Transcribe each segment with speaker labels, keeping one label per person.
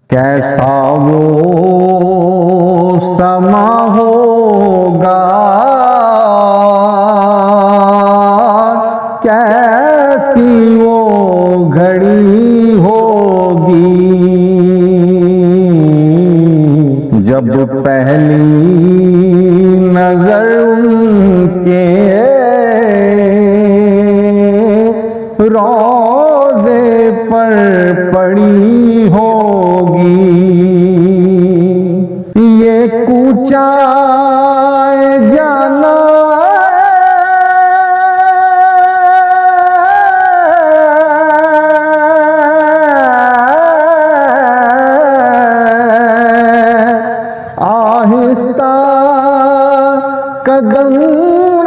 Speaker 1: कैसा वो समा होगा, कैसी वो घड़ी होगी, जब पहली नजर उनके रोज़े पर पड़ी होगी। ये कूचा जाना आहिस्ता कदम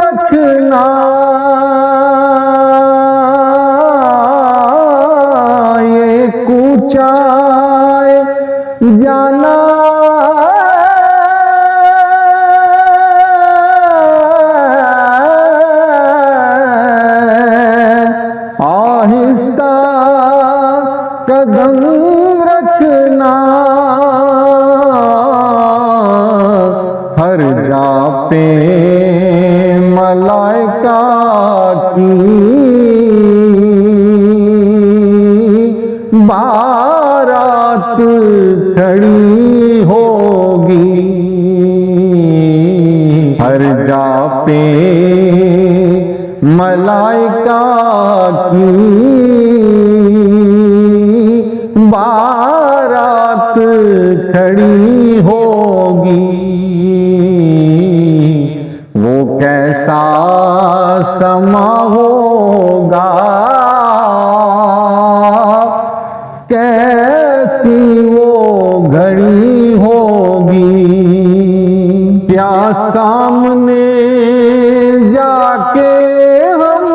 Speaker 1: रखना, ये कूचा जाना आहिस्ता कदम रखना, हर जा पे मलाइका की बारात खड़ी होगी, हर जा पे मलाइका की बारात खड़ी होगी। वो कैसा समा होगा, कैसी वो घड़ी होगी, क्या सामने जाके हम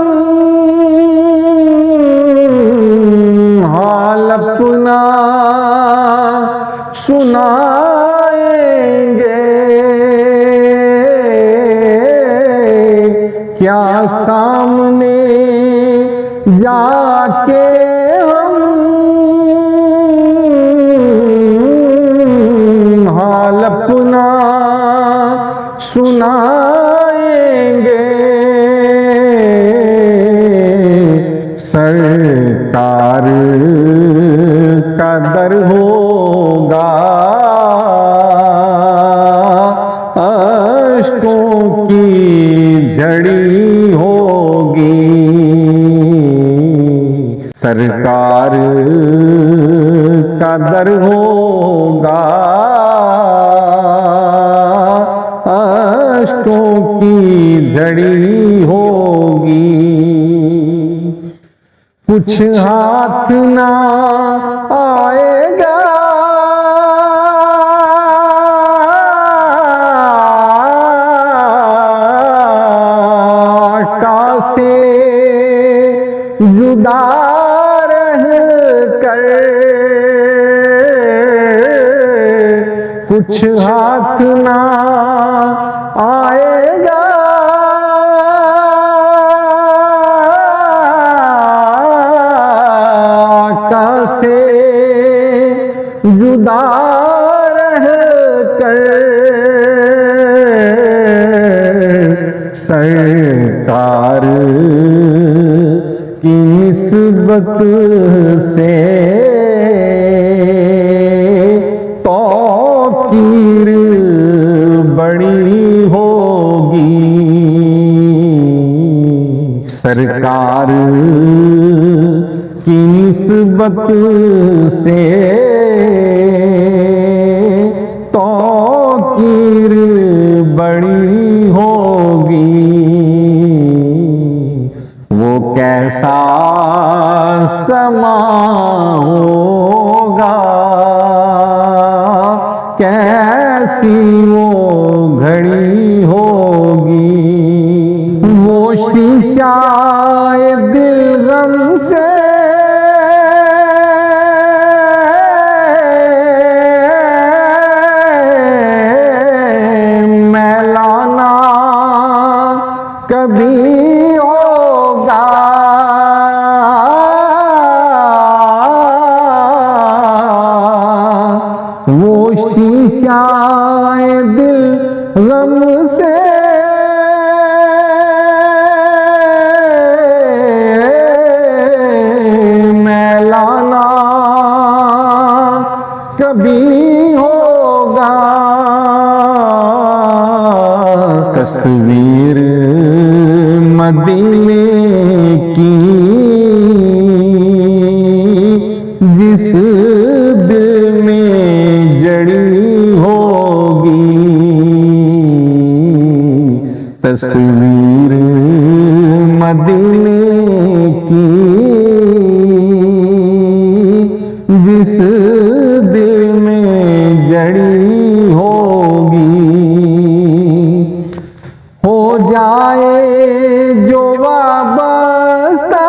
Speaker 1: हाल अपना सुनाएंगे, क्या सामने जाके हम हाल अपना सुनाएंगे। सरकार का दर होगा, अश्कों की झड़ी होगी, सरकार का दर होगा, अश्कों की झड़ी होगी, कुछ हाथ ना आएगा, से जुदा रह कर, कुछ हाथ ना आएगा, से जुदा रह कर, सरकार की निस्बत से तौकीर बड़ी होगी, सरकार की निस्बत से तौकीर बड़ी होगी। वो कैसा समा होगा, कैसी वो घड़ी होगी, वो शीशा दिल गम से मैलाना कभी होगा, वो शीशाए दिल गम से मैलाना कभी होगा। तस्वीर मदीने की जिस दिल में जड़ी होगी, तस्वीर मदीने की जिस दिल में जड़ी होगी, हो जाए जो वाबस्ता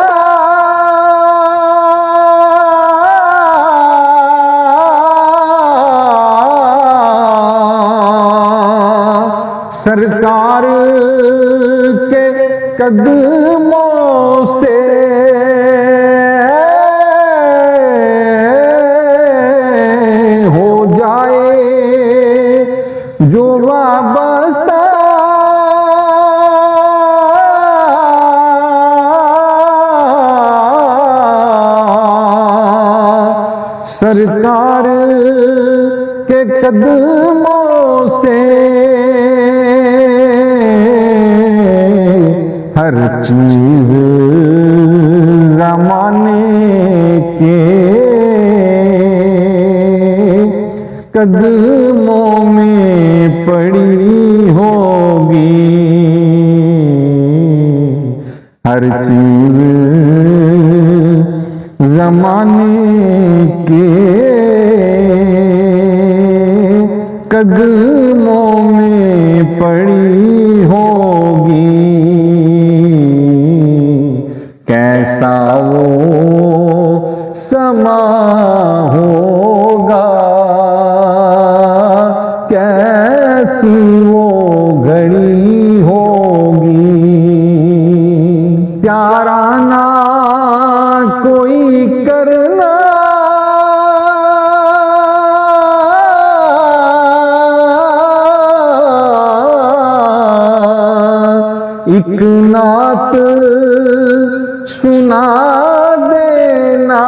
Speaker 1: सरकार के कदमों से, हो जाए जो वाबस्ता सरकार के कदमों से, हर चीज ज़माने के कदमों में पड़ी होगी, हर चीज ज़माने के कदमों में पड़ी होगी। कैसा वो समा होगा, कैसी वो घड़ी होगी, चारा ना कोई करना एक नात सुना देना,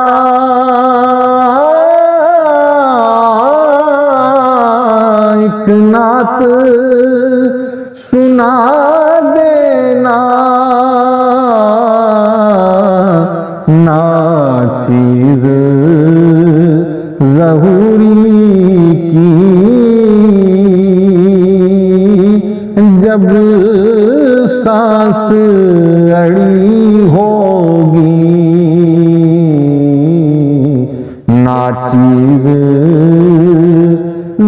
Speaker 1: एक नात सुना देना, ना चीज ज़रूरी की जब सांस अड़ी होगी, ना चीज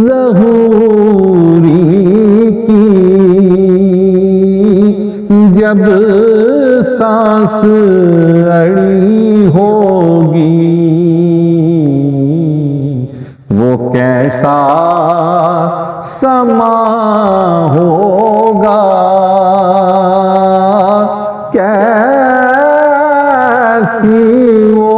Speaker 1: ज़रूरी की जब सांस अड़ी होगी, वो कैसा समा होगा, कैसी वो